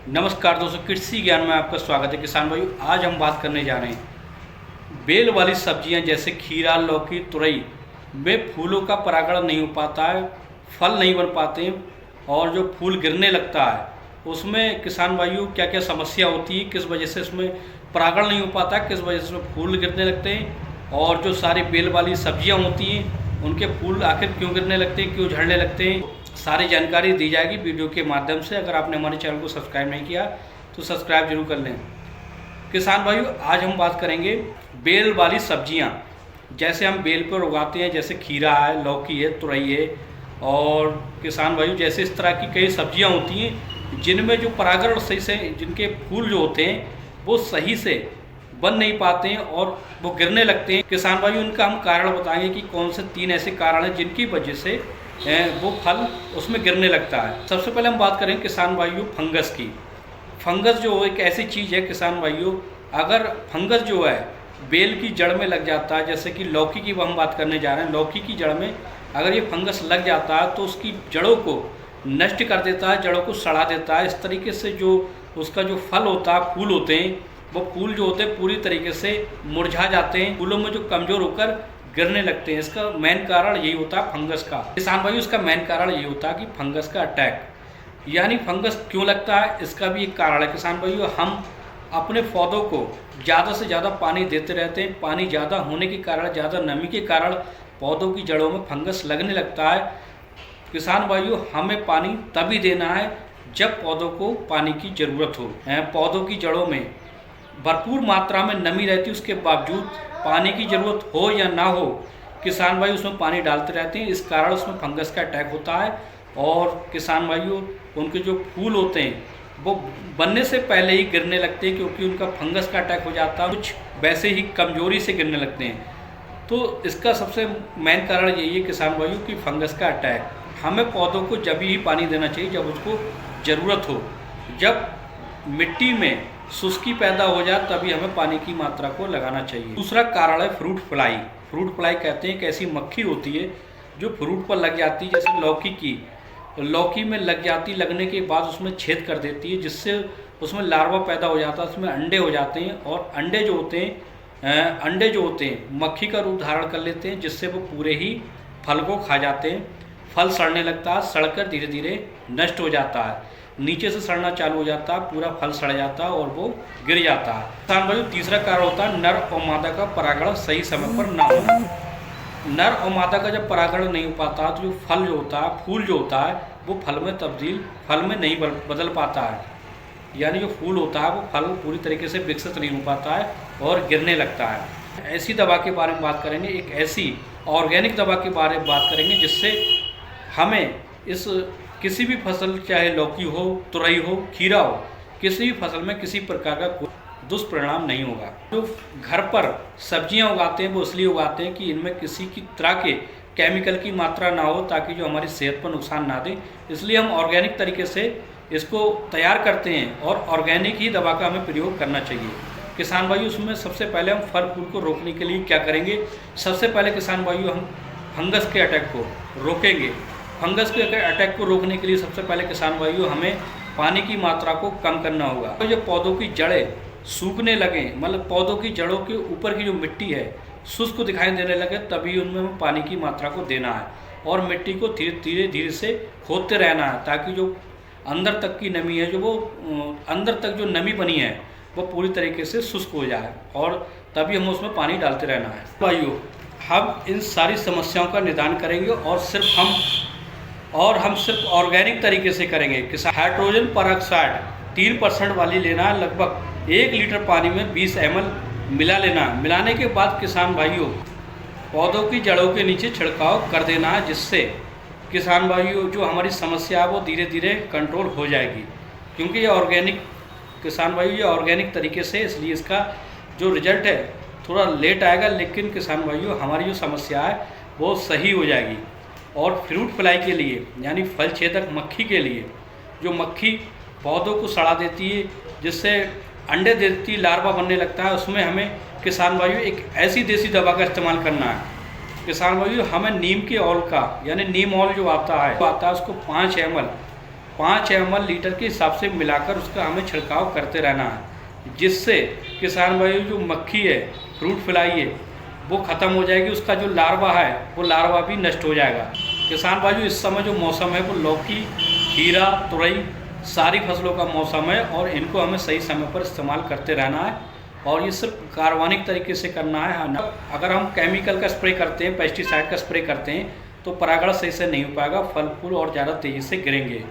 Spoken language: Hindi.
नमस्कार दोस्तों, कृषि ज्ञान में आपका स्वागत है। किसान भाइयों, आज हम बात करने जा रहे हैं बेल वाली सब्जियां जैसे खीरा, लौकी, तुरई में फूलों का परागण नहीं हो पाता है, फल नहीं बन पाते हैं और जो फूल गिरने लगता है उसमें किसान भाइयों क्या क्या समस्या होती है, किस वजह से उसमें परागण नहीं हो पाता, किस वजह से उसमें फूल गिरने लगते हैं और जो सारी बेल वाली सब्जियाँ होती हैं उनके फूल आखिर क्यों गिरने लगते हैं, क्यों झड़ने लगते हैं, सारी जानकारी दी जाएगी वीडियो के माध्यम से। अगर आपने हमारे चैनल को सब्सक्राइब नहीं किया तो सब्सक्राइब जरूर कर लें। किसान भाइयों, आज हम बात करेंगे बेल वाली सब्जियां जैसे हम बेल पर उगाते हैं, जैसे खीरा है, लौकी है, तुरई है और किसान भाइयों जैसे इस तरह की कई सब्जियां होती हैं जिनमें जो परागण सही से, जिनके फूल जो होते हैं वो सही से बन नहीं पाते हैं और वो गिरने लगते हैं। किसान भाइयों, इनका हम कारण बताएंगे कि कौन से 3 ऐसे कारण हैं जिनकी वजह से वो फल उसमें गिरने लगता है। सबसे पहले हम बात करें किसान भाइयों फंगस की। फंगस जो एक ऐसी चीज़ है किसान भाइयों, अगर फंगस जो है बेल की जड़ में लग जाता है, जैसे कि लौकी की हम बात करने जा रहे हैं, लौकी की जड़ में अगर ये फंगस लग जाता है तो उसकी जड़ों को नष्ट कर देता है, जड़ों को सड़ा देता है। इस तरीके से जो उसका जो फल होता है, फूल होते हैं, वो फूल जो होते हैं पूरी तरीके से मुरझा जाते हैं, फूलों में जो कमज़ोर होकर गिरने लगते हैं। इसका मेन कारण यही होता है फंगस का। किसान भाइयों, इसका मेन कारण यही होता है कि फंगस का अटैक, यानी फंगस क्यों लगता है इसका भी एक कारण है। किसान भाइयों, हम अपने पौधों को ज़्यादा से ज़्यादा पानी देते रहते हैं, पानी ज़्यादा होने के कारण, ज़्यादा नमी के कारण पौधों की जड़ों में फंगस लगने लगता है। किसान भाइयों, हमें पानी तभी देना है जब पौधों को पानी की ज़रूरत हो। पौधों की जड़ों में भरपूर मात्रा में नमी रहती है, उसके बावजूद पानी की ज़रूरत हो या ना हो, किसान भाई उसमें पानी डालते रहते हैं। इस कारण उसमें फंगस का अटैक होता है और किसान भाइयों उनके जो फूल होते हैं वो बनने से पहले ही गिरने लगते हैं, क्योंकि उनका फंगस का अटैक हो जाता है, कुछ वैसे ही कमज़ोरी से गिरने लगते हैं। तो इसका सबसे मेन कारण यही है किसान भाइयों की फंगस का अटैक। हमें पौधों को जब ही पानी देना चाहिए जब उसको ज़रूरत हो, जब मिट्टी में शुष्की पैदा हो जाए तभी हमें पानी की मात्रा को लगाना चाहिए। दूसरा कारण है फ्रूट फ्लाई। फ्रूट फ्लाई कहते हैं एक ऐसी मक्खी होती है जो फ्रूट पर लग जाती है, जैसे लौकी में लग जाती, लगने के बाद उसमें छेद कर देती है, जिससे उसमें लार्वा पैदा हो जाता है, उसमें अंडे हो जाते हैं और अंडे जो होते हैं मक्खी का रूप धारण कर लेते हैं, जिससे वो पूरे ही फल को खा जाते हैं। फल सड़ने लगता है, सड़कर धीरे धीरे नष्ट हो जाता है, नीचे से सड़ना चालू हो जाता है, पूरा फल सड़ जाता है और वो गिर जाता है। किसान भाइयों, तीसरा कारण होता है नर और मादा का परागण सही समय पर ना होना। नर और मादा का जब परागण नहीं हो पाता तो जो फल जो होता है, फूल जो होता है वो फल में नहीं बदल पाता है, यानी जो फूल होता है वो फल पूरी तरीके से विकसित नहीं हो पाता है और गिरने लगता है। ऐसी दवा के बारे में बात करेंगे, एक ऐसी ऑर्गेनिक दवा के बारे में बात करेंगे जिससे हमें इस किसी भी फसल, चाहे लौकी हो, तुरई हो, खीरा हो, किसी भी फसल में किसी प्रकार का कोई दुष्परिणाम नहीं होगा। जो घर पर सब्जियां उगाते हैं वो इसलिए उगाते हैं कि इनमें किसी की तरह के केमिकल की मात्रा ना हो, ताकि जो हमारी सेहत पर नुकसान ना दे। इसलिए हम ऑर्गेनिक तरीके से इसको तैयार करते हैं और ऑर्गेनिक ही दवा का हमें प्रयोग करना चाहिए। किसान भाइयों, उसमें सबसे पहले हम फल फूल को रोकने के लिए क्या करेंगे? सबसे पहले किसान भाइयों हम फंगस के अटैक को रोकेंगे। फंगस के अटैक को रोकने के लिए सबसे पहले किसान भाइयों हमें पानी की मात्रा को कम करना होगा। तो जब पौधों की जड़ें सूखने लगें, मतलब पौधों की जड़ों के ऊपर की जो मिट्टी है शुष्क दिखाई देने लगे, तभी उनमें हमें पानी की मात्रा को देना है और मिट्टी को धीरे धीरे से खोदते रहना है, ताकि जो अंदर तक की नमी है, जो वो अंदर तक जो नमी बनी है वो पूरी तरीके से शुष्क हो जाए और तभी हमें उसमें पानी डालते रहना है। भाइयों, हम इन सारी समस्याओं का निदान करेंगे और हम सिर्फ ऑर्गेनिक तरीके से करेंगे। हाइड्रोजन परऑक्साइड 3% वाली लेना है, लगभग 1 लीटर पानी में 20 ml मिला लेना है। मिलाने के बाद किसान भाइयों पौधों की जड़ों के नीचे छिड़काव कर देना है, जिससे किसान भाइयों जो हमारी समस्या है वो धीरे धीरे कंट्रोल हो जाएगी। क्योंकि ये ऑर्गेनिक, किसान भाइयों ये ऑर्गेनिक तरीके से, इसलिए इसका जो रिजल्ट है थोड़ा लेट आएगा, लेकिन किसान भाइयों हमारी जो समस्या है वो सही हो जाएगी। और फ्रूट फ्लाई के लिए, यानी फल छेदक मक्खी के लिए, जो मक्खी पौधों को सड़ा देती है, जिससे अंडे देती है, लार्वा बनने लगता है, उसमें हमें किसान भाइयों एक ऐसी देसी दवा का इस्तेमाल करना है। किसान भाइयों हमें नीम के ऑयल का, यानी नीम ऑयल जो आता है उसको 5 ml 5 ml लीटर के हिसाब से मिलाकर उसका हमें छिड़काव करते रहना है, जिससे किसान भाई जो मक्खी है, फ्रूट फ्लाई है, वो ख़त्म हो जाएगी। उसका जो लार्वा है वो लार्वा भी नष्ट हो जाएगा। किसान भाइयों, इस समय जो मौसम है वो लौकी, खीरा, तुरई सारी फसलों का मौसम है और इनको हमें सही समय पर इस्तेमाल करते रहना है और ये सिर्फ कार्बनिक तरीके से करना है। अगर हम केमिकल का स्प्रे करते हैं, पेस्टिसाइड का स्प्रे करते हैं तो परागण सही से नहीं हो पाएगा, फल फूल और ज़्यादा तेज़ी से गिरेंगे।